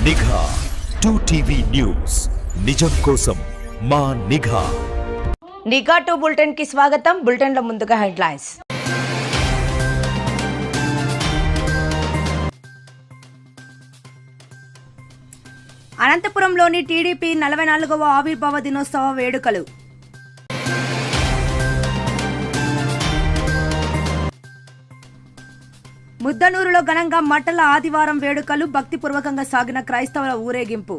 నిఘా 2TV news, నిజం కోసం మా నిఘా. నిఘా 2 బులెటిన్ కి స్వాగతం. బులెటిన్ లో ముందుగా హెడ్లైన్స్. అనంతపురంలోని టీడీపీ 44వ ఆవిర్భావ దినోత్సవ వేడుకలు. ముద్దనూరులో ఘనంగా మట్టల ఆదివారం వేడుకలు, భక్తిపూర్వకంగా సాగిన క్రైస్తవుల ఊరేగింపు.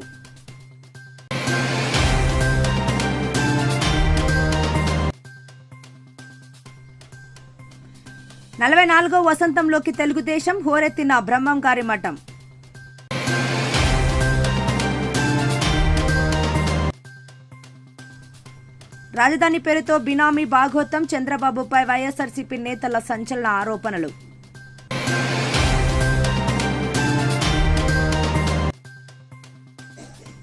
నలభై 44వ వసంతంలోకి తెలుగుదేశం, హోరెత్తిన బ్రహ్మంగారి మఠం. రాజధాని పేరుతో బినామీ భాగోతం, చంద్రబాబుపై వైఎస్ఆర్సీపీ నేతల సంచలన ఆరోపణలు.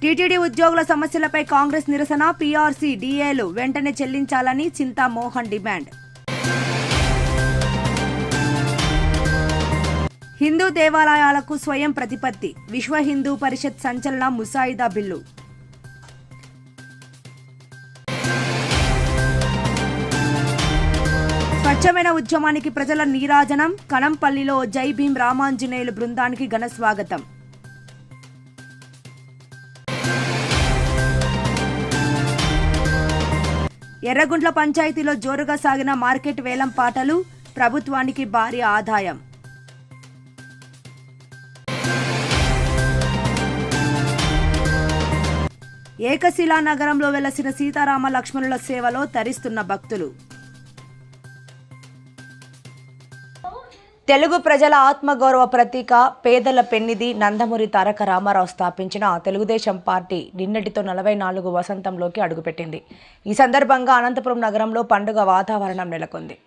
టీటీడీ ఉద్యోగుల సమస్యలపై కాంగ్రెస్ నిరసన, పీఆర్సీ డీఏలు వెంటనే చెల్లించాలని చింతామోహన్ డిమాండ్. హిందూ దేవాలయాలకు స్వయం ప్రతిపత్తి, విశ్వ హిందూ పరిషత్ సంచలన ముసాయిదా బిల్లు. స్వచ్ఛమైన ఉద్యమానికి ప్రజల నీరాజనం, కనంపల్లిలో జై భీం రామాంజనేయులు బృందానికి ఘన స్వాగతం. ఎర్రగుంట్ల పంచాయతీలో జోరుగా సాగిన మార్కెట్ వేలం పాటలు, ప్రభుత్వానికి భారీ ఆదాయం. ఏకశిలా నగరంలో వెలసిన సీతారామ లక్ష్మణుల సేవలో తరిస్తున్న భక్తులు. తెలుగు ప్రజల ఆత్మగౌరవ ప్రతీక, పేదల పెన్నిధి నందమూరి తారక రామారావు స్థాపించిన తెలుగుదేశం పార్టీ నిన్నటితో 44 వసంతంలోకి అడుగుపెట్టింది. ఈ సందర్భంగా అనంతపురం నగరంలో పండుగ వాతావరణం నెలకొంది.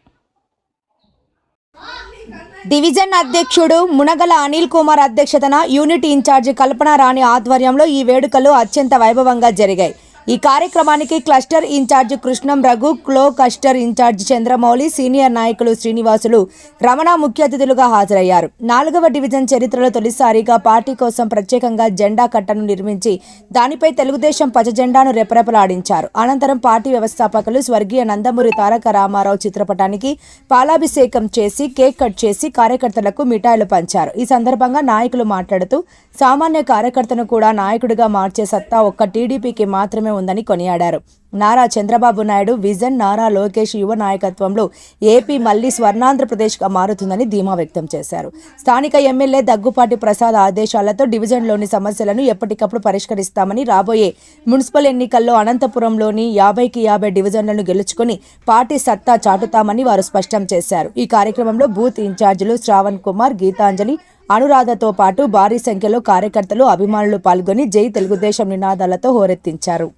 డివిజన్ అధ్యక్షుడు మునగల అనిల్ కుమార్ అధ్యక్షతన యూనిట్ ఇన్ఛార్జి కల్పన రాణి ఆధ్వర్యంలో ఈ వేడుకలు అత్యంత వైభవంగా జరిగాయి. ఈ కార్యక్రమానికి క్లస్టర్ ఇన్ఛార్జి కృష్ణం రఘు, క్లో క్లస్టర్ ఇన్ఛార్జి చంద్రమౌళి, సీనియర్ నాయకులు శ్రీనివాసులు, రమణ ముఖ్య అతిథులుగా హాజరయ్యారు. 4వ డివిజన్ చరిత్రలో తొలిసారిగా పార్టీ కోసం ప్రత్యేకంగా జెండా కట్టను నిర్మించి దానిపై తెలుగుదేశం పచ్చ జెండాను రెపరెపలాడించారు. అనంతరం పార్టీ వ్యవస్థాపకులు స్వర్గీయ నందమూరి తారక రామారావు చిత్రపటానికి పాలాభిషేకం చేసి కేక్ కట్ చేసి కార్యకర్తలకు మిఠాయిలు పంచారు. ఈ సందర్భంగా నాయకులు మాట్లాడుతూ సామాన్య కార్యకర్తను కూడా నాయకుడిగా మార్చే సత్తా ఒక్క టీడీపీకి మాత్రమే ఉందని కొనియాడారు. నారా చంద్రబాబు నాయుడు విజన్, నారా లోకేష్ యువ నాయకత్వంలో ఏపీ మళ్లీ స్వర్ణాంధ్రప్రదేశ్గా మారుతుందని ధీమా వ్యక్తం చేశారు. స్థానిక ఎమ్మెల్యే దగ్గుపాటి ప్రసాద్ ఆదేశాలతో డివిజన్లోని సమస్యలను ఎప్పటికప్పుడు పరిష్కరిస్తామని, రాబోయే మున్సిపల్ ఎన్నికల్లో అనంతపురంలోని 50కి 50 డివిజన్లను గెలుచుకుని పార్టీ సత్తా చాటుతామని వారు స్పష్టం చేశారు. ఈ కార్యక్రమంలో బూత్ ఇన్ఛార్జీలు శ్రావణ్ కుమార్, గీతాంజలి, అనురాధతో పాటు భారీ సంఖ్యలో కార్యకర్తలు, అభిమానులు పాల్గొని జై తెలుగుదేశం నినాదాలతో హోరెత్తించారు.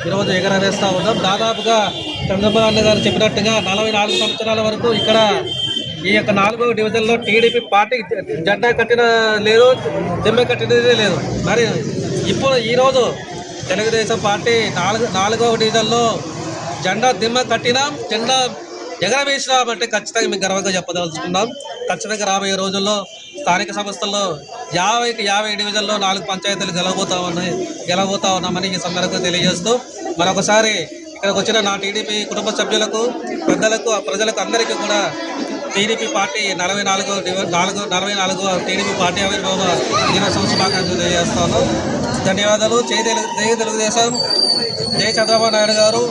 ఈరోజు ఎగరవేస్తా ఉన్నాం. దాదాపుగా చంద్రబాబు గారు చెప్పినట్టుగా 44 సంవత్సరాల వరకు ఇక్కడ ఈ యొక్క 4వ డివిజన్లో టీడీపీ పార్టీ జెండా కట్టిన లేదు, దిమ్మె కట్టినదే లేదు. మరి ఇప్పుడు ఈరోజు తెలుగుదేశం పార్టీ 4వ డివిజన్లో జెండా దిమ్మ కట్టినాం, జెండా ఎగరవేసినామంటే ఖచ్చితంగా మేము గర్వంగా చెప్పదలుచుకున్నాం. ఖచ్చితంగా రాబోయే రోజుల్లో స్థానిక సంస్థల్లో 50కి 50 డివిజన్లో 4 పంచాయతీలు గెలవబోతా ఉన్నామని ఈ సందర్భంగా తెలియజేస్తూ మరొకసారి ఇక్కడికి వచ్చిన నా టీడీపీ కుటుంబ సభ్యులకు, పెద్దలకు, ప్రజలకు అందరికీ కూడా టీడీపీ పార్టీ 44వ టీడీపీ పార్టీ ఆవిర్భావ దినోత్సవ శుభాకాంక్షలు తెలియజేస్తాను. ధన్యవాదాలు. జై తెలుగుదేశం, జై చంద్రబాబు నాయుడు గారు,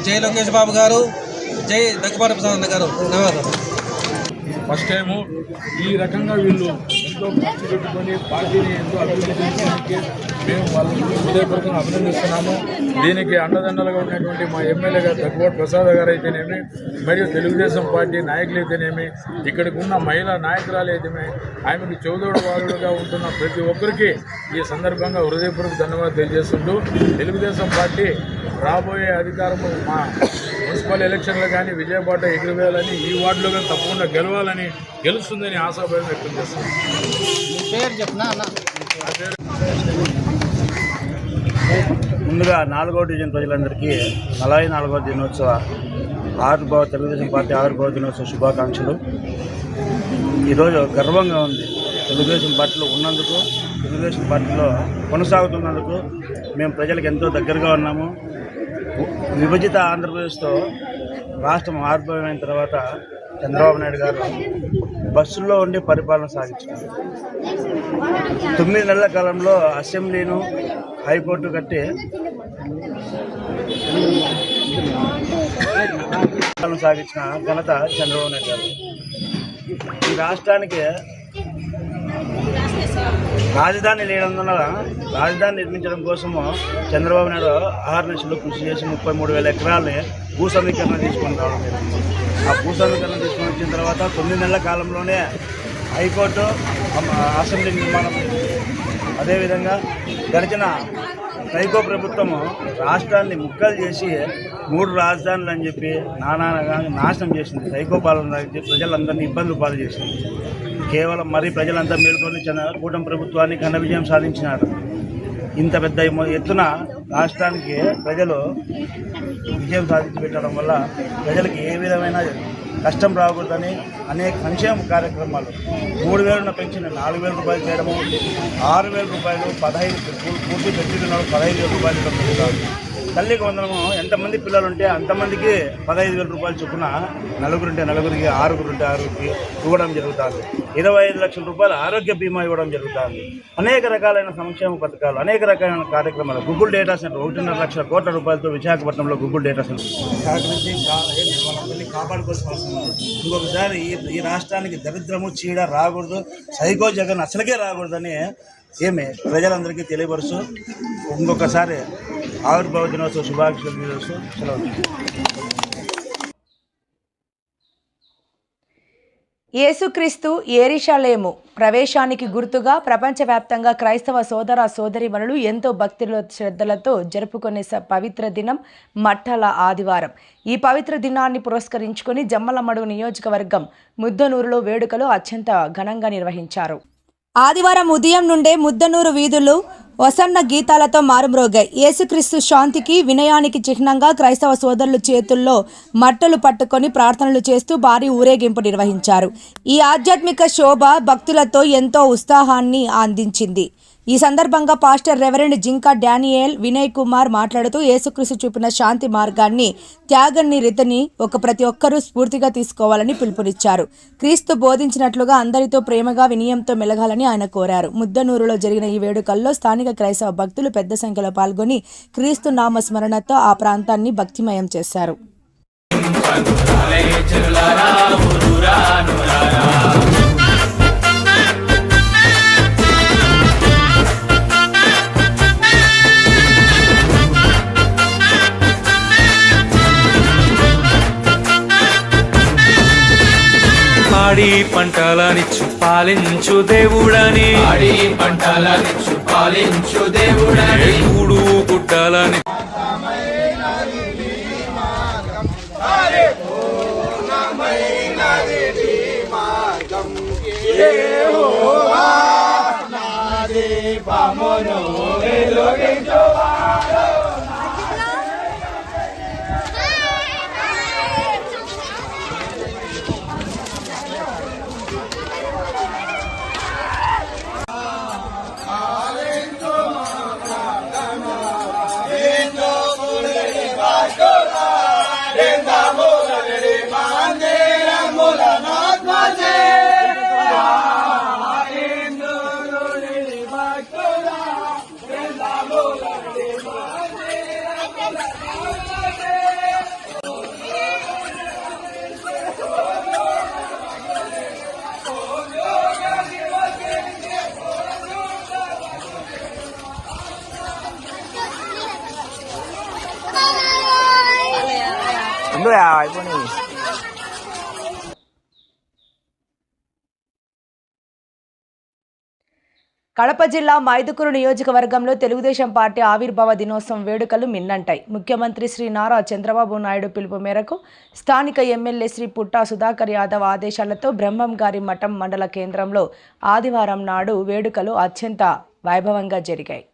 జై లోకేష్ బాబు గారు, జై దగ్గుపాటి ప్రసాద్ గారు. ధన్యవాదాలు. ఫస్ట్ టైము ఈ రకంగా వీళ్ళు ఎంతో ఖర్చు పెట్టుకొని పార్టీని ఎంతో అభివృద్ధి చేయడానికి మేము వాళ్ళని హృదయపూర్వకంగా అభినందిస్తున్నాము. దీనికి అండదండలుగా ఉన్నటువంటి మా ఎమ్మెల్యే గారు దగ్గుపాటి ప్రసాద్ గారు అయితేనేమి, మరియు తెలుగుదేశం పార్టీ నాయకులు అయితేనేమి, ఇక్కడికి ఉన్న మహిళా నాయకురాలు అయితేనేమి, ఆమెకు చౌదోడు వారుడుగా ఉంటున్న ప్రతి ఒక్కరికి ఈ సందర్భంగా హృదయపూర్వక ధన్యవాదాలు తెలియజేస్తుంటూ తెలుగుదేశం పార్టీ రాబోయే అధికారము మా మున్సిపల్ ఎలక్షన్లు కానీ విజయపాట ఎగిరివేయాలని, ఈ వార్డులో కానీ తప్పకుండా గెలుస్తుందని ఆశాభావం వ్యక్తం చేస్తున్నాను. ముందుగా 4వ డివిజన్ ప్రజలందరికీ 44వ దినోత్సవ తెలుగుదేశం పార్టీ ఆవిర్భావ దినోత్సవ శుభాకాంక్షలు. ఈరోజు గర్వంగా ఉంది. తెలుగుదేశం పార్టీలో ఉన్నందుకు, తెలుగుదేశం పార్టీలో కొనసాగుతున్నందుకు మేము ప్రజలకు ఎంతో దగ్గరగా ఉన్నాము. విభజిత ఆంధ్రప్రదేశ్తో రాష్ట్రం ఆవిర్భావమైన తర్వాత చంద్రబాబు నాయుడు గారు బస్సుల్లో ఉండి పరిపాలన సాగించారు. 9 నెలల కాలంలో అసెంబ్లీను, హైకోర్టు కట్టి పరిపాలన సాగించిన ఘనత చంద్రబాబు నాయుడు గారు. ఈ రాష్ట్రానికి రాజధాని లేనందున రాజధాని నిర్మించడం కోసము చంద్రబాబు నాయుడు అహర్నిశలు కృషి చేసి 33,000 ఎకరాలని భూ సమీకరణ తీసుకొని రావడం జరిగింది. ఆ భూ సమీకరణ తీసుకొని వచ్చిన తర్వాత 9 నెలల కాలంలోనే హైకోర్టు, అసెంబ్లీ నిర్మాణం. అదేవిధంగా గడిచిన సైకో ప్రభుత్వము రాష్ట్రాన్ని ముక్కలు చేసి 3 రాజధానులు అని చెప్పి నానాగా నాశనం చేసింది. సైకో పాలన ప్రజలందరినీ ఇబ్బందులు పాలు చేసింది. కేవలం మరి ప్రజలంతా మేల్కొని కూటమి ప్రభుత్వాన్ని ఘన విజయం సాధించినారు. ఇంత పెద్ద ఎత్తున రాష్ట్రానికి ప్రజలు విజయం సాధించి పెట్టడం వల్ల ప్రజలకు ఏ విధమైన కష్టం రాకూడదని అనేక సంక్షేమ కార్యక్రమాలు 3,000 పెంచిన 4,000 రూపాయలు చేయడము, 6,000 రూపాయలు 15 పూర్తి పెంచుతున్నారు, 15,000 రూపాయలు పెంచుతారు. తల్లికి వందనము ఎంతమంది పిల్లలు ఉంటే అంతమందికి 15,000 రూపాయలు చొప్పున, నలుగురుంటే నలుగురికి, ఆరుగురుంటే ఆరుగురికి ఇవ్వడం జరుగుతుంది. 25 లక్షల రూపాయలు ఆరోగ్య బీమా ఇవ్వడం జరుగుతుంది. అనేక రకాలైన సంక్షేమ పథకాలు, అనేక రకాలైన కార్యక్రమాలు. గూగుల్ డేటా సెంటర్ 1.5 లక్షల కోట్ల రూపాయలతో విశాఖపట్నంలో గూగుల్ డేటా సెంటర్ సహకరించి వాళ్ళని కాపాడుకోవాల్సిన అవసరం ఉంది. ఇంకొకసారి ఈ రాష్ట్రానికి దరిద్రము, చీడ రాకూడదు, సైకో జగన్ అసలుకే రాకూడదని ప్రజలందరికీ తెలియపరుస్తూ ఇంకొకసారి ఆవిర్భావ దినోత్సవ శుభాకాంక్షలు తెలుస్తూ సెలవు. యేసుక్రీస్తు యెరూషలేము ప్రవేశానికి గుర్తుగా ప్రపంచవ్యాప్తంగా క్రైస్తవ సోదర సోదరీమణులు ఎంతో భక్తిలో శ్రద్ధలతో జరుపుకునే పవిత్ర దినం మట్టల ఆదివారం. ఈ పవిత్ర దినాన్ని పురస్కరించుకొని జమ్మలమడుగు నియోజకవర్గం ముద్దనూరులో వేడుకలు అత్యంత ఘనంగా నిర్వహించారు. ఆదివారం ఉదయం నుండే ముద్దనూరు వీధులు వసన్న గీతాలతో మారుమ్రోగాయి. యేసుక్రీస్తు శాంతికి, వినయానికి చిహ్నంగా క్రైస్తవ సోదరులు చేతుల్లో మట్టలు పట్టుకొని ప్రార్థనలు చేస్తూ భారీ ఊరేగింపు నిర్వహించారు. ఈ ఆధ్యాత్మిక శోభ భక్తులతో ఎంతో ఉత్సాహాన్ని అందించింది. ఈ సందర్భంగా pastor reverend Jinka Daniel Vinay Kumar మాట్లాడుతూ యేసుక్రీస్తు చూపిన శాంతి మార్గాన్ని, త్యాగాన్ని, రీతిని ప్రతి ఒక్కరూ స్ఫూర్తిగా తీసుకోవాలని పిలుపునిచ్చారు. క్రీస్తు బోధించినట్లుగా అందరితో ప్రేమగా, వినయంతో మెలగాలని ఆయన కోరారు. ముద్దనూరులో జరిగిన ఈ వేడుకల్లో స్థానిక క్రైస్తవ భక్తులు పెద్ద సంఖ్యలో పాల్గొని క్రీస్తు నామ స్మరణతో ఆ ప్రాంతాన్ని భక్తిమయం చేశారు. పాడి పంటలనిచ్చు పాలించు దేవుడని, పాడి పంటలనిచ్చు పాలించు దేవుడని, కూడు గుడ్డలని కడప జిల్లా మైదుకూరు నియోజకవర్గంలో తెలుగుదేశం పార్టీ ఆవిర్భావ దినోత్సవం వేడుకలు మిన్నంటాయి. ముఖ్యమంత్రి శ్రీ నారా చంద్రబాబు నాయుడు పిలుపు మేరకు స్థానిక ఎమ్మెల్యే శ్రీ పుట్టా సుధాకర్ యాదవ్ ఆదేశాలతో బ్రహ్మంగారి మఠం మండల కేంద్రంలో ఆదివారం నాడు వేడుకలు అత్యంత వైభవంగా జరిగాయి.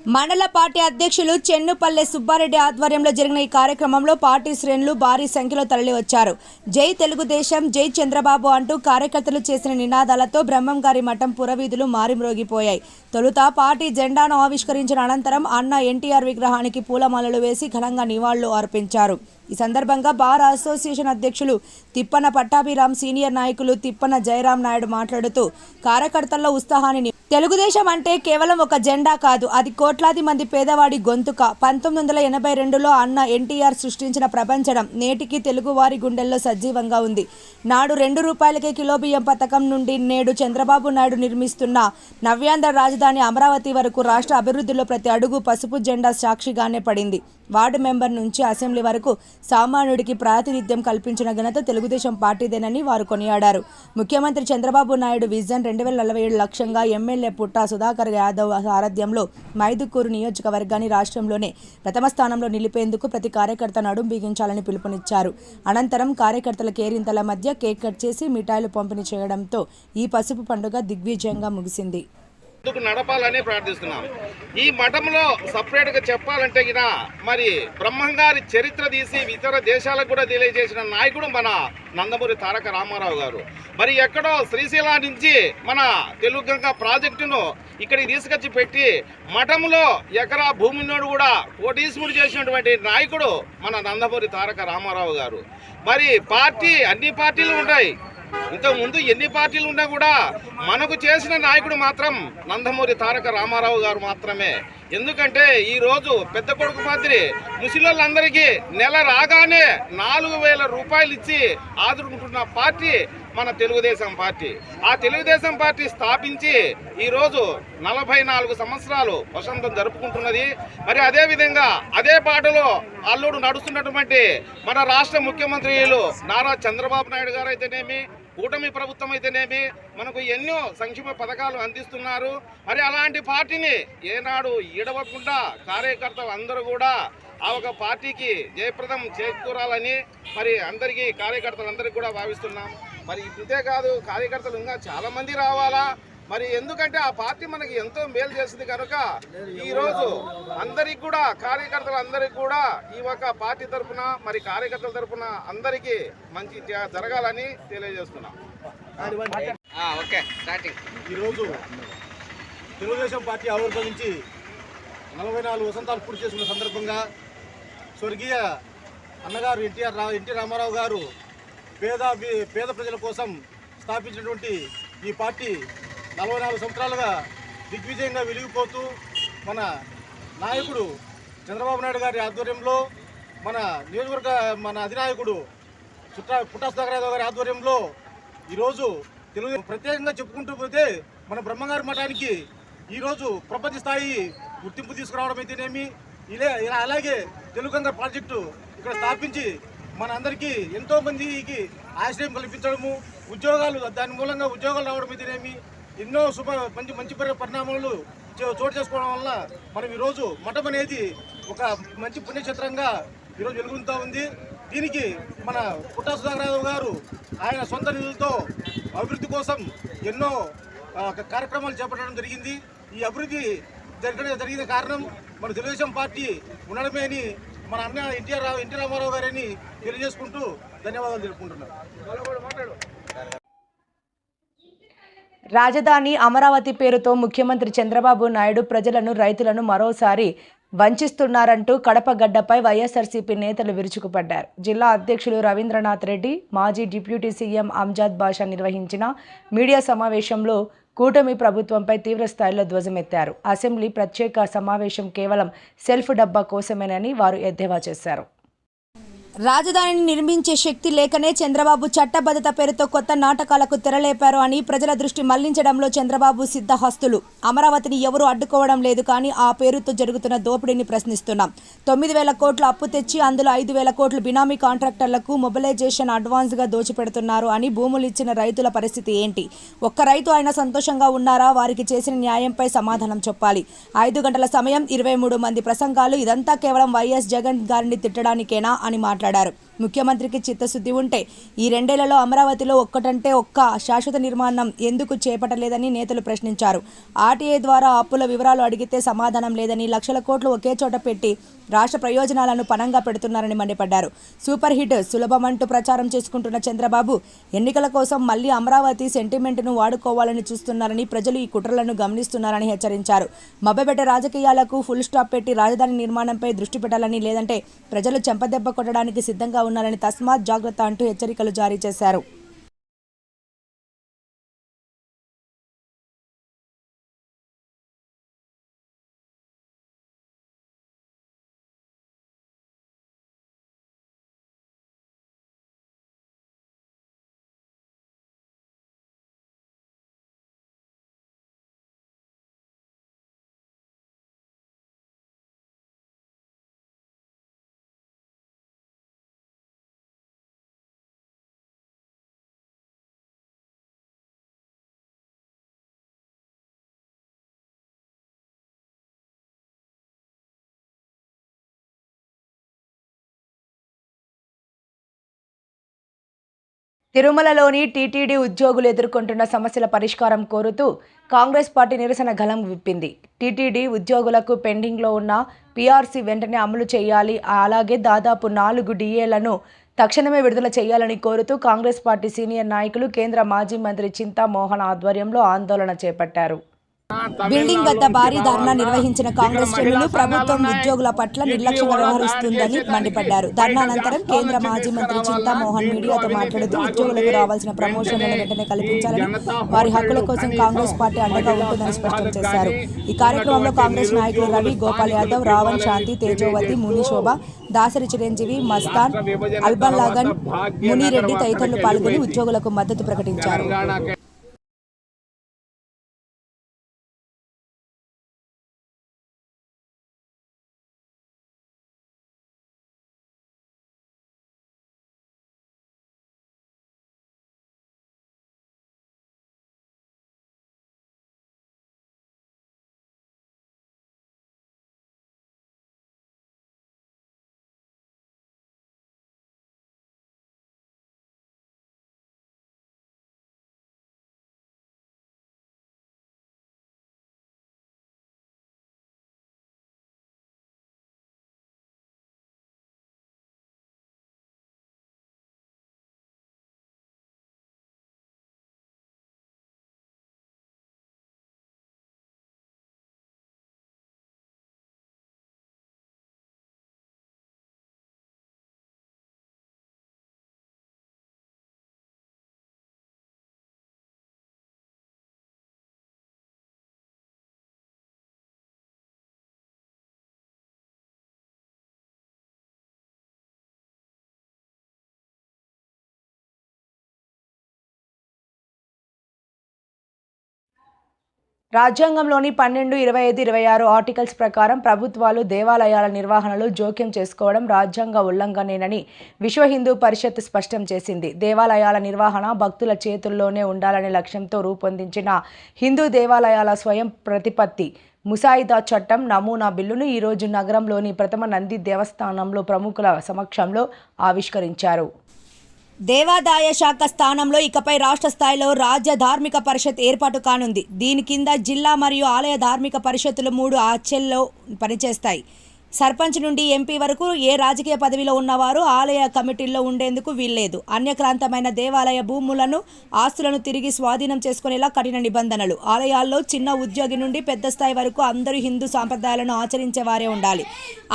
మండల పార్టీ అధ్యక్షులు చెన్నుపల్లె సుబ్బారెడ్డి ఆధ్వర్యంలో జరిగిన ఈ కార్యక్రమంలో పార్టీ శ్రేణులు భారీ సంఖ్యలో తరలివచ్చారు. జై తెలుగుదేశం, జై చంద్రబాబు అంటూ కార్యకర్తలు చేసిన నినాదాలతో బ్రహ్మంగారి మఠం పురవీధులు మారిమ్రోగిపోయాయి. తొలుత పార్టీ జెండాను ఆవిష్కరించిన అనంతరం అన్న ఎన్టీఆర్ విగ్రహానికి పూలమాలలు వేసి ఘనంగా నివాళులు అర్పించారు. ఈ సందర్భంగా బార్ అసోసియేషన్ అధ్యక్షులు తిప్పన పట్టాభిరామ్, సీనియర్ నాయకులు తిప్పన జయరాం నాయుడు మాట్లాడుతూ కార్యకర్తల్లో ఉత్సాహాన్ని తెలుగుదేశం అంటే కేవలం ఒక జెండా కాదు, అది కోట్లాది మంది పేదవాడి గొంతుక. 1982లో అన్న ఎన్టీఆర్ సృష్టించిన ప్రపంచం నేటికి తెలుగువారి గుండెల్లో సజీవంగా ఉంది. నాడు 2 రూపాయలకే కిలో బియ్యం పథకం నుండి నేడు చంద్రబాబు నాయుడు నిర్మిస్తున్న నవ్యాంధ్ర రాజధాని అమరావతి వరకు రాష్ట్ర అభివృద్ధిలో ప్రతి అడుగు పసుపు జెండా సాక్షిగానే పడింది. వార్డు మెంబర్ నుంచి అసెంబ్లీ వరకు సామాన్యుడికి ప్రాతినిధ్యం కల్పించిన ఘనత తెలుగుదేశం పార్టీదేనని వారు కొనియాడారు. ముఖ్యమంత్రి చంద్రబాబు నాయుడు విజన్ 2047 లక్ష్యంగా ఎమ్మెల్యే పుట్టా సుధాకర్ యాదవ్ సారథ్యంలో మైదుకూరు నియోజకవర్గాన్ని రాష్ట్రంలోనే ప్రథమ స్థానంలో నిలిపేందుకు ప్రతి కార్యకర్త నడుం బిగించాలని పిలుపునిచ్చారు. అనంతరం కార్యకర్తల కేరింతల మధ్య కేక్ కట్ చేసి మిఠాయిలు పంపిణీ చేయడంతో ఈ పసుపు పండుగ దిగ్విజయంగా ముగిసింది. నడపాలని ప్రార్థిస్తున్నాం. ఈ మఠంలో సపరేట్గా చెప్పాలంటే గిన మరి బ్రహ్మంగారి చరిత్ర తీసి ఇతర దేశాలకు కూడా తెలియజేసిన నాయకుడు మన నందమూరి తారక రామారావు గారు. మరి ఎక్కడో శ్రీశైలం నుంచి మన తెలుగు గంగ ప్రాజెక్టును ఇక్కడికి తీసుకొచ్చి పెట్టి మఠంలో ఎకరా భూమినోడు కూడా కోటీశ్వరుడు చేసినటువంటి నాయకుడు మన నందమూరి తారక రామారావు గారు. మరి పార్టీ అన్ని పార్టీలు ఉంటాయి, ఇంతకుముందు ఎన్ని పార్టీలు ఉన్నా కూడా మనకు చేసిన నాయకుడు మాత్రం నందమూరి తారక రామారావు గారు మాత్రమే. ఎందుకంటే ఈరోజు పెద్ద కొడుకు మాదిరి ముసలిళ్ళందరికీ నెల రాగానే 4,000 రూపాయలు ఇచ్చి ఆదుకుంటున్న పార్టీ మన తెలుగుదేశం పార్టీ. ఆ తెలుగుదేశం పార్టీ స్థాపించి ఈరోజు 44 సంవత్సరాలు వసంతం జరుపుకుంటున్నది. మరి అదేవిధంగా అదే బాటలో అల్లుడు నడుస్తున్నటువంటి మన రాష్ట్ర ముఖ్యమంత్రులు నారా చంద్రబాబు నాయుడు గారు అయితేనేమి, కూటమి ప్రభుత్వం అయితేనేమి మనకు ఎన్నో సంక్షేమ పథకాలు అందిస్తున్నారు. మరి అలాంటి పార్టీని ఏనాడు ఈడవకుండా కార్యకర్తలు అందరూ కూడా ఆ ఒక పార్టీకి జయప్రదం చేకూరాలని మరి అందరికీ కార్యకర్తలందరికీ కూడా భావిస్తున్నాం. మరి ఇంతే కాదు, కార్యకర్తలు ఇంకా చాలామంది రావాలా. మరి ఎందుకంటే ఆ పార్టీ మనకి ఎంతో మేలు చేసింది కనుక ఈరోజు అందరికి కూడా కార్యకర్తలందరికీ కూడా ఈ ఒక పార్టీ తరఫున మరి కార్యకర్తల తరఫున అందరికీ మంచి జరగాలని తెలియజేస్తున్నాం. ఈరోజు తెలుగుదేశం పార్టీ ఆవిర్భవించి 44 వసంతాలు పూర్తి చేసుకున్న సందర్భంగా స్వర్గీయ అన్నగారు ఎన్టీ రామారావు గారు పేద ప్రజల కోసం స్థాపించినటువంటి ఈ పార్టీ 44 సంవత్సరాలుగా దిగ్విజయంగా వెలిగిపోతూ మన నాయకుడు చంద్రబాబు నాయుడు గారి ఆధ్వర్యంలో మన అధినాయకుడు పుట్టా సుధాకర్ యాదవ్ గారి ఆధ్వర్యంలో ఈరోజు తెలుగు ప్రత్యేకంగా చెప్పుకుంటూ పోతే మన బ్రహ్మంగారి మఠానికి ఈరోజు ప్రపంచ స్థాయి గుర్తింపు తీసుకురావడం అయితేనేమి, ఇలా అలాగే తెలుగు గంగ ప్రాజెక్టు ఇక్కడ స్థాపించి మన అందరికీ ఎంతో మందికి ఆశ్రయం కల్పించడము, ఉద్యోగాలు దాని మూలంగా ఉద్యోగాలు రావడం అయితేనేమి, ఎన్నో మంచి పరిణామాలు చోటు చేసుకోవడం వల్ల మనం ఈరోజు మఠం అనేది ఒక మంచి పుణ్యక్షేత్రంగా ఈరోజు వెలుగుతూ ఉంది. దీనికి మన పుట్టా సుధాకర్ యాదవ్ గారు ఆయన సొంత నిధులతో అభివృద్ధి కోసం ఎన్నో కార్యక్రమాలు చేపట్టడం జరిగింది. ఈ అభివృద్ధి జరిగిన కారణం మన తెలుగుదేశం పార్టీ ఉండడమే అని మన అన్న ఎన్టీ రామారావు గారిని తెలియజేసుకుంటూ ధన్యవాదాలు తెలుపుకుంటున్నారు. రాజధాని అమరావతి పేరుతో ముఖ్యమంత్రి చంద్రబాబు నాయుడు ప్రజలను, రైతులను మరోసారి వంచిస్తున్నారంటూ కడప గడ్డపై వైఎస్ఆర్సీపీ నేతలు విరుచుకుపడ్డారు. జిల్లా అధ్యక్షులు రవీంద్రనాథ్ రెడ్డి, మాజీ డిప్యూటీ సీఎం అంజాద్ బాషా నిర్వహించిన మీడియా సమావేశంలో కూటమి ప్రభుత్వంపై తీవ్రస్థాయిలో ధ్వజమెత్తారు. అసెంబ్లీ ప్రత్యేక సమావేశం కేవలం సెల్ఫ్ డబ్బా కోసమేనని వారు ఎద్దేవా చేశారు. రాజధానిని నిర్మించే శక్తి లేకనే చంద్రబాబు చట్టబద్ధత పేరుతో కొత్త నాటకాలకు తెరలేపారు అని ప్రజల దృష్టి మళ్లించడంలో చంద్రబాబు సిద్ధహస్తులు. అమరావతిని ఎవరూ అడ్డుకోవడం లేదు, కానీ ఆ పేరుతో జరుగుతున్న దోపిడీని ప్రశ్నిస్తున్నాం. 9,000 కోట్ల అప్పు తెచ్చి అందులో 5,000 కోట్లు బినామీ కాంట్రాక్టర్లకు మొబిలైజేషన్ అడ్వాన్స్గా దోచిపెడుతున్నారు అని భూములు ఇచ్చిన రైతుల పరిస్థితి ఏంటి? ఒక్క రైతు అయినా సంతోషంగా ఉన్నారా? వారికి చేసిన న్యాయంపై సమాధానం చెప్పాలి. 5 గంటల సమయం, 23 మంది ప్రసంగాలు, ఇదంతా కేవలం వైఎస్ జగన్ గారిని తిట్టడానికేనా అని మాట్లాడారు. ముఖ్యమంత్రికి చిత్తశుద్ధి ఉంటే ఈ 2 ఏళ్లలో అమరావతిలో ఒక్కటంటే ఒక్క శాశ్వత నిర్మాణం ఎందుకు చేపట్టలేదని నేతలు ప్రశ్నించారు. ఆర్టీఐ ద్వారా అప్పుల వివరాలు అడిగితే సమాధానం లేదని, లక్షల కోట్లు ఒకే చోట పెట్టి రాష్ట్ర ప్రయోజనాలను పణంగా పెడుతున్నారని మండిపడ్డారు. సూపర్ హిట్ సులభమంటూ ప్రచారం చేసుకుంటున్న చంద్రబాబు ఎన్నికల కోసం మళ్లీ అమరావతి సెంటిమెంట్ను వాడుకోవాలని చూస్తున్నారని, ప్రజలు ఈ కుట్రలను గమనిస్తున్నారని హెచ్చరించారు. మభ్యపెట్టే రాజకీయాలకు ఫుల్ స్టాప్ పెట్టి రాజధాని నిర్మాణంపై దృష్టి పెట్టాలని, లేదంటే ప్రజలు చెంపదెబ్బ కొట్టడానికి సిద్ధంగా ఉన్నారని తస్మాత్ జాగ్రత్త అంటూ హెచ్చరికలు జారీ చేశారు. తిరుమలలోని టీటీడీ ఉద్యోగులు ఎదుర్కొంటున్న సమస్యల పరిష్కారం కోరుతూ కాంగ్రెస్ పార్టీ నిరసన గళం విప్పింది. టీటీడీ ఉద్యోగులకు పెండింగ్లో ఉన్న పీఆర్సీ వెంటనే అమలు చేయాలి, అలాగే దాదాపు 4 డిఏలను తక్షణమే విడుదల చేయాలని కోరుతూ కాంగ్రెస్ పార్టీ సీనియర్ నాయకులు కేంద్ర మాజీ మంత్రి చింతా మోహన్ ఆధ్వర్యంలో ఆందోళన చేపట్టారు. బిల్డింగ్ వద్ద భారీ ధర్నా నిర్వహించిన కాంగ్రెస్ శ్రేణులు ప్రభుత్వం ఉద్యోగుల పట్ల నిర్లక్ష్యంగా వ్యవహరిస్తుందని మండిపడ్డారు. ధర్నా అనంతరం కేంద్ర మాజీ మంత్రి చింతా మోహన్ మీడియాతో మాట్లాడుతూ ఉద్యోగులకు రావాల్సిన ప్రమోషన్లను వెంటనే కల్పించాలని, వారి హక్కుల కోసం కాంగ్రెస్ పార్టీ అండగా ఉంటుందని స్పష్టం చేశారు. ఈ కార్యక్రమంలో కాంగ్రెస్ నాయకులు రవి, గోపాల్ యాదవ్, రావణ్, శాంతి, తేజోవతి, ముని శోభ, దాసరి చిరంజీవి, మస్తాన్, అల్బన్లాగన్, మునిరెడ్డి తదితరులు పాల్గొని ఉద్యోగులకు మద్దతు ప్రకటించారు. రాజ్యాంగంలోని 12, 25, 26 ఆర్టికల్స్ ప్రకారం ప్రభుత్వాలు దేవాలయాల నిర్వహణలో జోక్యం చేసుకోవడం రాజ్యాంగ ఉల్లంఘనేనని విశ్వ హిందూ పరిషత్ స్పష్టం చేసింది. దేవాలయాల నిర్వహణ భక్తుల చేతుల్లోనే ఉండాలనే లక్ష్యంతో రూపొందించిన హిందూ దేవాలయాల స్వయం ప్రతిపత్తి ముసాయిదా చట్టం నమూనా బిల్లును ఈరోజు నగరంలోని ప్రథమ నంది దేవస్థానంలో ప్రముఖుల సమక్షంలో ఆవిష్కరించారు. దేవాదాయ శాఖ స్థానంలో ఇకపై రాష్ట్ర స్థాయిలో రాజ్య ధార్మిక పరిషత్ ఏర్పాటు కానుంది. దీని కింద జిల్లా మరియు ఆలయ ధార్మిక పరిషత్తులు 3 ఆచెల్లో పనిచేస్తాయి. సర్పంచ్ నుండి ఎంపీ వరకు ఏ రాజకీయ పదవిలో ఉన్నవారు ఆలయ కమిటీల్లో ఉండేందుకు వీల్లేదు. అన్యక్రాంతమైన దేవాలయ భూములను, ఆస్తులను తిరిగి స్వాధీనం చేసుకునేలా కఠిన నిబంధనలు. ఆలయాల్లో చిన్న ఉద్యోగి నుండి పెద్ద స్థాయి వరకు అందరూ హిందూ సాంప్రదాయాలను ఆచరించే వారే ఉండాలి.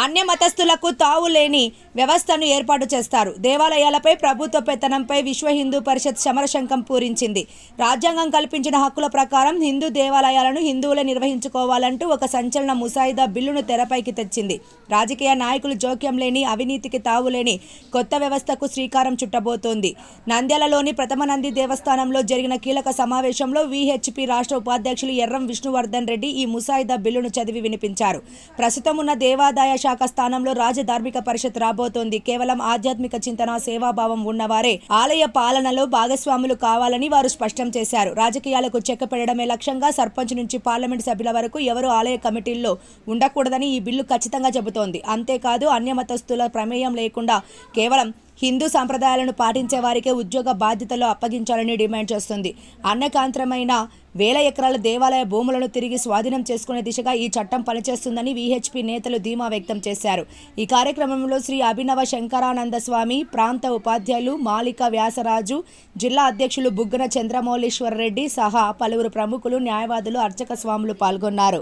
అన్య మతస్థులకు తావు లేని వ్యవస్థను ఏర్పాటు చేస్తారు. దేవాలయాలపై ప్రభుత్వ పెత్తనంపై విశ్వ హిందూ పరిషత్ సమరశంఖం పూరించింది. రాజ్యాంగం కల్పించిన హక్కుల ప్రకారం హిందూ దేవాలయాలను హిందువులే నిర్వహించుకోవాలంటూ ఒక సంచలన ముసాయిదా బిల్లును తెరపైకి తెచ్చింది. రాజకీయ నాయకులు జోక్యం లేని, అవినీతికి తావులేని కొత్త వ్యవస్థకు శ్రీకారం చుట్టబోతోంది. నంద్యాలలోని ప్రథమ నంది దేవస్థానంలో జరిగిన కీలక సమావేశంలో విహెచ్పి రాష్ట్ర ఉపాధ్యక్షులు ఎర్రం విష్ణువర్ధన్ రెడ్డి ఈ ముసాయిదా బిల్లును చదివి వినిపించారు. ప్రస్తుతం ఉన్న దేవాదాయ శాఖ స్థానంలో రాజ్య ధార్మిక పరిషత్ రాబోతోంది. కేవలం ఆధ్యాత్మిక చింతన, సేవాభావం ఉన్నవారే ఆలయ పాలనలో భాగస్వాములు కావాలని వారు స్పష్టం చేశారు. రాజకీయాలకు చెక్క పెట్టడమే లక్ష్యంగా సర్పంచ్ నుంచి పార్లమెంట్ సభ్యుల వరకు ఎవరు ఆలయ కమిటీల్లో ఉండకూడదని ఈ బిల్లు ఖచ్చితంగా చెబుతోంది. అంతేకాదు అన్యమతస్థుల ప్రమేయం లేకుండా కేవలం హిందూ సంప్రదాయాలను పాటించే వారికే ఉద్యోగ బాధ్యతలు అప్పగించాలని డిమాండ్ చేస్తుంది. అన్నకాంతరమైన వేల ఎకరాల దేవాలయ భూములను తిరిగి స్వాధీనం చేసుకునే దిశగా ఈ చట్టం పనిచేస్తుందని విహెచ్పి నేతలు ధీమా వ్యక్తం చేశారు. ఈ కార్యక్రమంలో శ్రీ అభినవ శంకరానంద స్వామి, ప్రాంత ఉపాధ్యాయులు మాలిక వ్యాసరాజు, జిల్లా అధ్యక్షులు బుగ్గన చంద్రమౌళీశ్వర రెడ్డి సహా పలువురు ప్రముఖులు, న్యాయవాదులు, అర్చక స్వాములు పాల్గొన్నారు.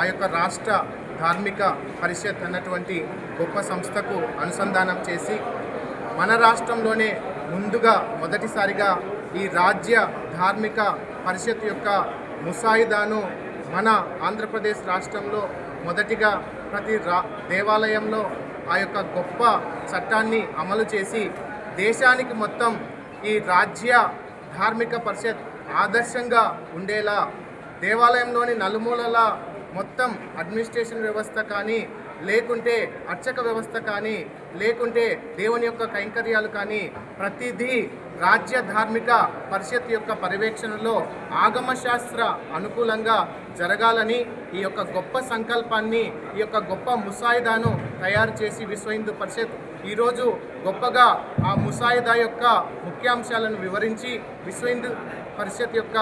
ఆ యొక్క రాష్ట్ర ధార్మిక పరిషత్ అన్నటువంటి గొప్ప సంస్థకు అనుసంధానం చేసి మన రాష్ట్రంలోనే ముందుగా మొదటిసారిగా ఈ రాజ్య ధార్మిక పరిషత్ యొక్క ముసాయిదాను మన ఆంధ్రప్రదేశ్ రాష్ట్రంలో మొదటిగా ప్రతి దేవాలయంలో ఆ యొక్క గొప్ప చట్టాన్ని అమలు చేసి దేశానికి మొత్తం ఈ రాజ్య ధార్మిక పరిషత్ ఆదర్శంగా ఉండేలా దేవాలయంలోని నలుమూలల మొత్తం అడ్మినిస్ట్రేషన్ వ్యవస్థ కానీ, లేకుంటే అర్చక వ్యవస్థ కానీ, లేకుంటే దేవుని యొక్క కైంకర్యాలు కానీ ప్రతిదీ రాజ్య ధార్మిక పరిషత్ యొక్క పర్యవేక్షణలో ఆగమశాస్త్ర అనుకూలంగా జరగాలని ఈ యొక్క గొప్ప సంకల్పాన్ని, ఈ యొక్క గొప్ప ముసాయిదాను తయారు చేసి విశ్వ హిందూ పరిషత్ ఈరోజు గొప్పగా ఆ ముసాయిదా యొక్క ముఖ్యాంశాలను వివరించి విశ్వ హిందూ పరిషత్ యొక్క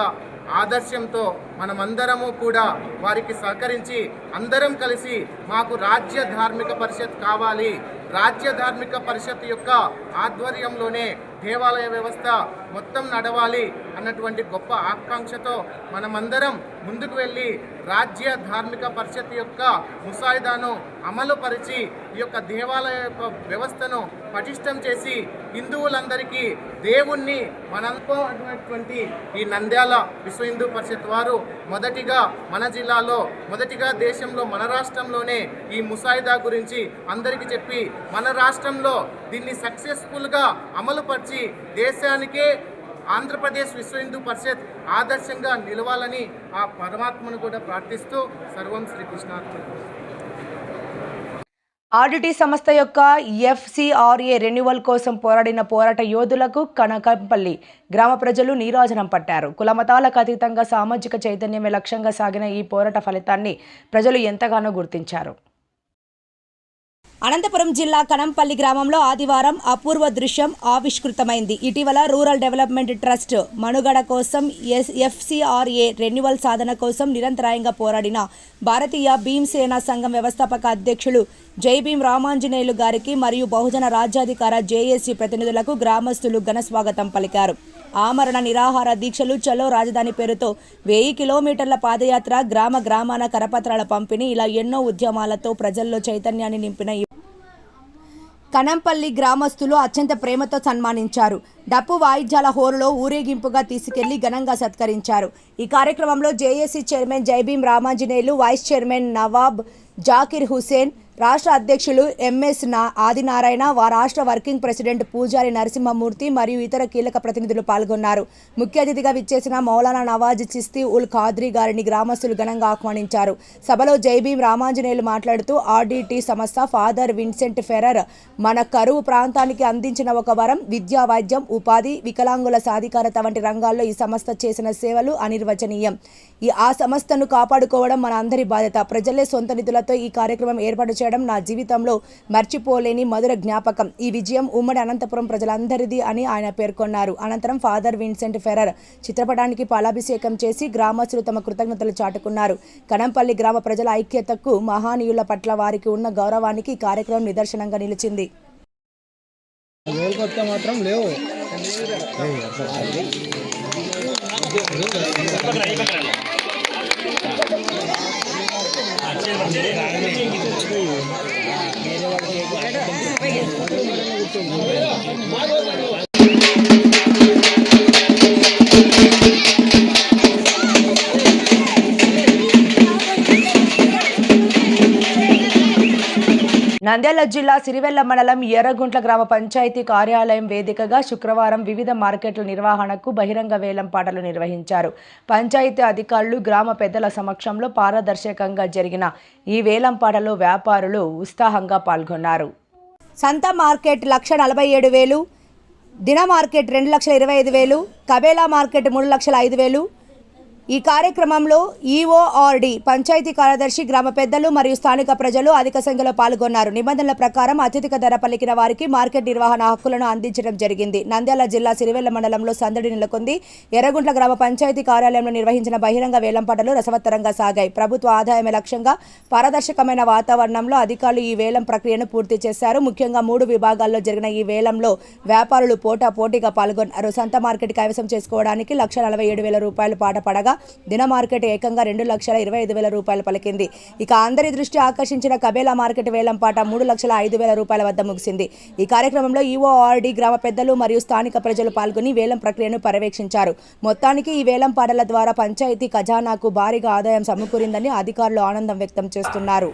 ఆదర్శంతో మనమందరము కూడా వారికి సహకరించి అందరం కలిసి మాకు రాజ్య ధార్మిక పరిషత్ కావాలి, రాజ్య ధార్మిక పరిషత్ యొక్క ఆధ్వర్యంలోనే దేవాలయ వ్యవస్థ మొత్తం నడవాలి అన్నటువంటి గొప్ప ఆకాంక్షతో మనమందరం ముందుకు వెళ్ళి రాజ్య ధార్మిక పరిషత్ యొక్క ముసాయిదాను అమలుపరిచి ఈ యొక్క దేవాలయ వ్యవస్థను పటిష్టం చేసి హిందువులందరికీ దేవుణ్ణి మననుకున్నటువంటి ఈ నంద్యాల విశ్వ హిందూ పరిషత్ వారు మొదటిగా మన జిల్లాలో, మొదటిగా దేశంలో, మన రాష్ట్రంలోనే ఈ ముసాయిదా గురించి అందరికీ చెప్పి మన రాష్ట్రంలో దీన్ని సక్సెస్ఫుల్గా అమలుపరిచి దేశానికే ఆంధ్రప్రదేశ్ విశ్వ హిందూ పరిషత్ ఆదర్శంగా నిలవాలని ఆ పరమాత్మను కూడా ప్రార్థిస్తూ సర్వం శ్రీకృష్ణార్పణం. ఆర్డిటి సంస్థ యొక్క ఎఫ్సిఆర్ఏ రెన్యువల్ కోసం పోరాడిన పోరాట యోధులకు కనకంపల్లి గ్రామ ప్రజలు నీరాజనం పట్టారు. కులమతాలకు అతీతంగా సామాజిక చైతన్యమే లక్ష్యంగా సాగిన ఈ పోరాట ఫలితాన్ని ప్రజలు ఎంతగానో గుర్తించారు. అనంతపురం జిల్లా కనంపల్లి గ్రామంలో ఆదివారం అపూర్వ దృశ్యం ఆవిష్కృతమైంది. ఇటీవల రూరల్ డెవలప్మెంట్ ట్రస్ట్ మనుగడ కోసం ఎఫ్సిఆర్ఏ రెన్యువల్ సాధన కోసం నిరంతరాయంగా పోరాడిన భారతీయ భీమ్సేన సంఘం వ్యవస్థాపక అధ్యక్షులు జై భీం రామాంజనేయులు గారికి మరియు బహుజన రాజ్యాధికార జేఏసీ ప్రతినిధులకు గ్రామస్తులు ఘన స్వాగతం పలికారు. ఆమరణ నిరాహార దీక్షలు, చలో రాజధాని పేరుతో 1000 కిలోమీటర్ల పాదయాత్ర, గ్రామ గ్రామాన కరపత్రాల పంపిణీ, ఇలా ఎన్నో ఉద్యమాలతో ప్రజల్లో చైతన్యాన్ని నింపిన కనంపల్లి గ్రామస్తులు అత్యంత ప్రేమతో సన్మానించారు. డప్పు వాయిద్యాల హోరులో ఊరేగింపుగా తీసుకెళ్లి ఘనంగా సత్కరించారు. ఈ కార్యక్రమంలో జేఏసీ చైర్మన్ జై భీం రామాంజనేయులు, వైస్ చైర్మన్ నవాబ్ జాకిర్ హుసేన్, రాష్ట్ర అధ్యక్షులు ఎంఎస్ ఆదినారాయణ, రాష్ట్ర వర్కింగ్ ప్రెసిడెంట్ పూజారి నరసింహమూర్తి మరియు ఇతర కీలక ప్రతినిధులు పాల్గొన్నారు. ముఖ్య అతిథిగా విచ్చేసిన మౌలానా నవాజ్ చిస్తీ ఉల్ ఖాద్రీ గారిని గ్రామస్తులు ఘనంగా ఆహ్వానించారు. సభలో జై భీం రామాంజనేయులు మాట్లాడుతూ ఆర్డిటి సంస్థ ఫాదర్ విన్సెంట్ ఫెరర్ మన కరువు ప్రాంతానికి అందించిన ఒక వరం. విద్యా, వైద్యం, ఉపాధి, వికలాంగుల సాధికారత వంటి రంగాల్లో ఈ సంస్థ చేసిన సేవలు అనిర్వచనీయం. ఆ సంస్థను కాపాడుకోవడం మన అందరి బాధ్యత. ప్రజలే సొంత నిధులతో ఈ కార్యక్రమం ఏర్పాటు చేయడం నా జీవితంలో మర్చిపోలేని మధుర జ్ఞాపకం. ఈ విజయం ఉమ్మడి అనంతపురం ప్రజలందరిది అని ఆయన పేర్కొన్నారు. అనంతరం ఫాదర్ విన్సెంట్ ఫెరర్ చిత్రపటానికి పాలాభిషేకం చేసి గ్రామస్తులు తమ కృతజ్ఞతలు చాటుకున్నారు. కనంపల్లి గ్రామ ప్రజల ఐక్యతకు, మహానీయుల పట్ల వారికి ఉన్న గౌరవానికి ఈ కార్యక్రమం నిదర్శనంగా నిలిచింది. నంద్యాల జిల్లా సిరివెల్ల మండలం ఎర్రగుంట్ల గ్రామ పంచాయతీ కార్యాలయం వేదికగా శుక్రవారం వివిధ మార్కెట్ల నిర్వహణకు బహిరంగ వేలం పాటలు నిర్వహించారు. పంచాయతీ అధికారులు, గ్రామ పెద్దల సమక్షంలో పారదర్శకంగా జరిగిన ఈ వేలం పాటలో వ్యాపారులు ఉత్సాహంగా పాల్గొన్నారు. సంత మార్కెట్ 1,47,000, దిన మార్కెట్ 2,25,000, కబేలా మార్కెట్ 3,05,000, ఈ కార్యక్రమంలో ఈఓఆర్డి పంచాయతీ కార్యదర్శి, గ్రామ పెద్దలు మరియు స్థానిక ప్రజలు అధిక సంఖ్యలో పాల్గొన్నారు. నిబంధనల ప్రకారం అత్యధిక ధర పలికిన వారికి మార్కెట్ నిర్వహణ హక్కులను అందించడం జరిగింది. నంద్యాల జిల్లా సిరివెల్ల మండలంలో సందడి నెలకొంది. ఎర్రగుంట్ల గ్రామ పంచాయతీ కార్యాలయంలో నిర్వహించిన బహిరంగ వేలంపాటలు రసవత్తరంగా సాగాయి. ప్రభుత్వ ఆదాయమే లక్ష్యంగా పారదర్శకమైన వాతావరణంలో అధికారులు ఈ వేలం ప్రక్రియను పూర్తి చేశారు. ముఖ్యంగా 3 విభాగాల్లో జరిగిన ఈ వేలంలో వ్యాపారులు పోటాపోటీగా పాల్గొన్నారు. సంత మార్కెట్ కైవసం చేసుకోవడానికి 1,47,000 రూపాయలు పాట పడగా దిన మార్కెట్ ఏకంగా 2,25,000 రూపాయలు పలికింది. ఇక అందరి దృష్టి ఆకర్షించిన కబేలా మార్కెట్ వేలంపాట 3,05,000 రూపాయల వద్ద ముగిసింది. ఈ కార్యక్రమంలో ఈఓఆర్డి గ్రామ పెద్దలు మరియు స్థానిక ప్రజలు పాల్గొని వేలం ప్రక్రియను పర్యవేక్షించారు. మొత్తానికి ఈ వేలం పాటల ద్వారా పంచాయతీ ఖజానాకు భారీగా ఆదాయం సమకూరిందని అధికారులు ఆనందం వ్యక్తం చేస్తున్నారు.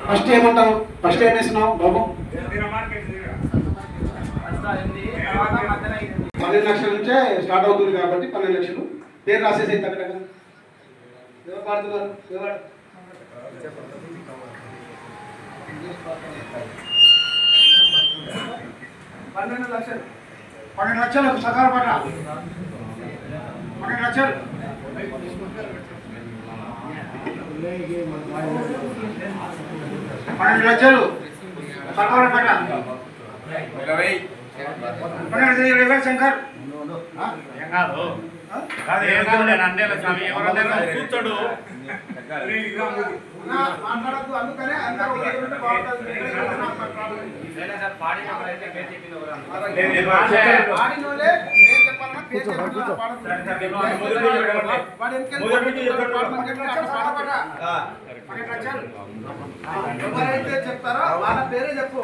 ఫస్ట్ ఏమంటావు? ఫస్ట్ ఏం వేసినావు బాబు? 12 లక్షల నుంచే స్టార్ట్ అవుతుంది కాబట్టి 12 లక్షలు పేరు రాసేసి తగ్గ ఎవరు పాడుతున్నారు? 12 లక్షలు 12 లక్షలు సకాల పట్ల 12 లక్షలు 12 లక్షలు సకాల పట్ల 12 శంకర్ మాట్లాడద్దు. అందుకనే ఎవరైతే చెప్తారో వాళ్ళ పేరే చెప్పు.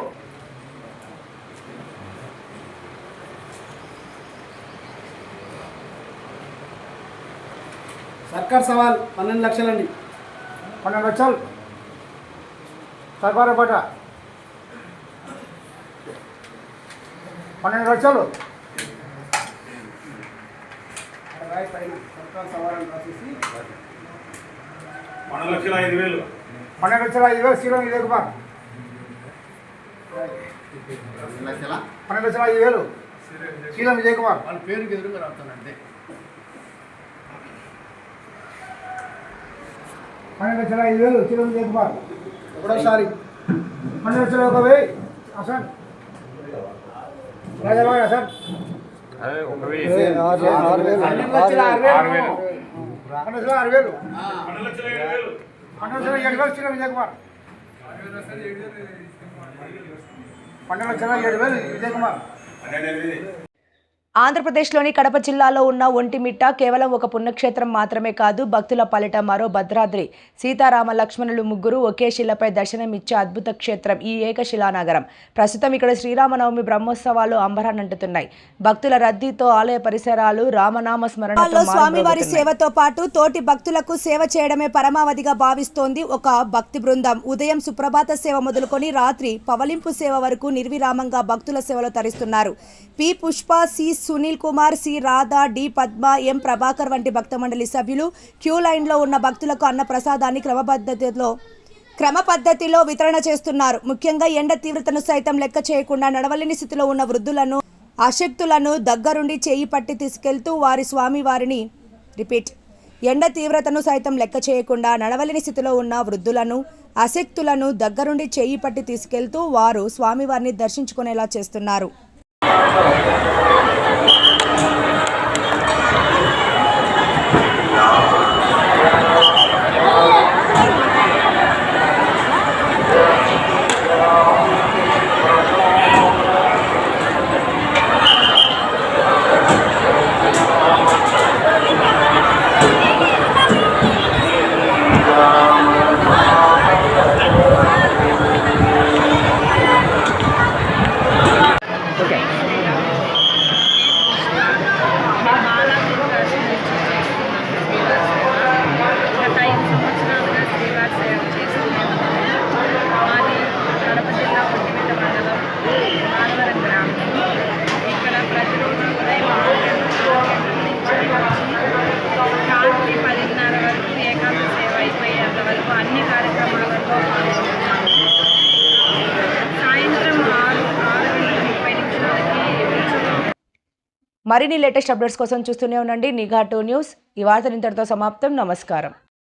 సర్కార్ సవాల్ 12 లక్షలండి. 12 లక్షలు సర్కారు పట 12 లక్షలు సర్కార్ సవాల్ రాసేసి 12,05,000 12,05,000 శ్రీరామ్ విజయ్ కుమార్ 12,05,000 శ్రీరామ్ విజయ్ కుమార్ వాళ్ళ పేరుకి ఎదురుగా రాస్తానంటే 12,05,000 శ్రీరామ్ విజయ్ కుమార్. ఒకటోసారి 12,01,000 అసన్ రాజాబాయ్ అసన్ 12,06,000 12,07,000 శ్రీరామ్ విజయ్ కుమార్ 12,07,000 విజయ్ కుమార్. ఆంధ్రప్రదేశ్లోని కడప జిల్లాలో ఉన్న ఒంటిమిట్ట కేవలం ఒక పుణ్యక్షేత్రం మాత్రమే కాదు, భక్తుల పాలిట మరో భద్రాద్రి. సీతారామ లక్ష్మణులు ముగ్గురు ఒకే శిలపై దర్శనమిచ్చే అద్భుత క్షేత్రం ఈ ఏకశిలానగరం. ప్రస్తుతం ఇక్కడ శ్రీరామనవమి బ్రహ్మోత్సవాలు అంబరాన్నంటున్నాయి. భక్తుల రద్దీతో ఆలయ పరిసరాలు రామనామ స్మరణతో స్వామివారి సేవతో పాటు తోటి భక్తులకు సేవ చేయడమే పరమావధిగా భావిస్తోంది ఒక భక్తి బృందం. ఉదయం సుప్రభాత సేవ మొదలుకొని రాత్రి పవలింపు సేవ వరకు నిర్విరామంగా భక్తుల సేవలో తరిస్తున్నారు. P Pushpa, C Sunil Kumar, C Radha, D Padma, M Prabhakar వంటి భక్త మండలి సభ్యులు క్యూ లైన్లో ఉన్న భక్తులకు అన్న ప్రసాదాన్ని క్రమ పద్ధతిలో వితరణ చేస్తున్నారు. ముఖ్యంగా ఎండ తీవ్రతను సైతం లెక్క చేయకుండా నడవలేని స్థితిలో ఉన్న వృద్ధులను, అశక్తులను దగ్గరుండి చేయి పట్టి తీసుకెళ్తూ ఎండ తీవ్రతను సైతం లెక్క చేయకుండా నడవలేని స్థితిలో ఉన్న వృద్ధులను, అశక్తులను దగ్గరుండి చేయి పట్టి తీసుకెళ్తూ వారు స్వామివారిని దర్శించుకునేలా చేస్తున్నారు. మరిన్ని లేటెస్ట్ అప్డేట్స్ కోసం చూస్తూనే ఉండండి నిఘా 2 న్యూస్. ఈ వార్తలు ఇంతటితో సమాప్తం. నమస్కారం.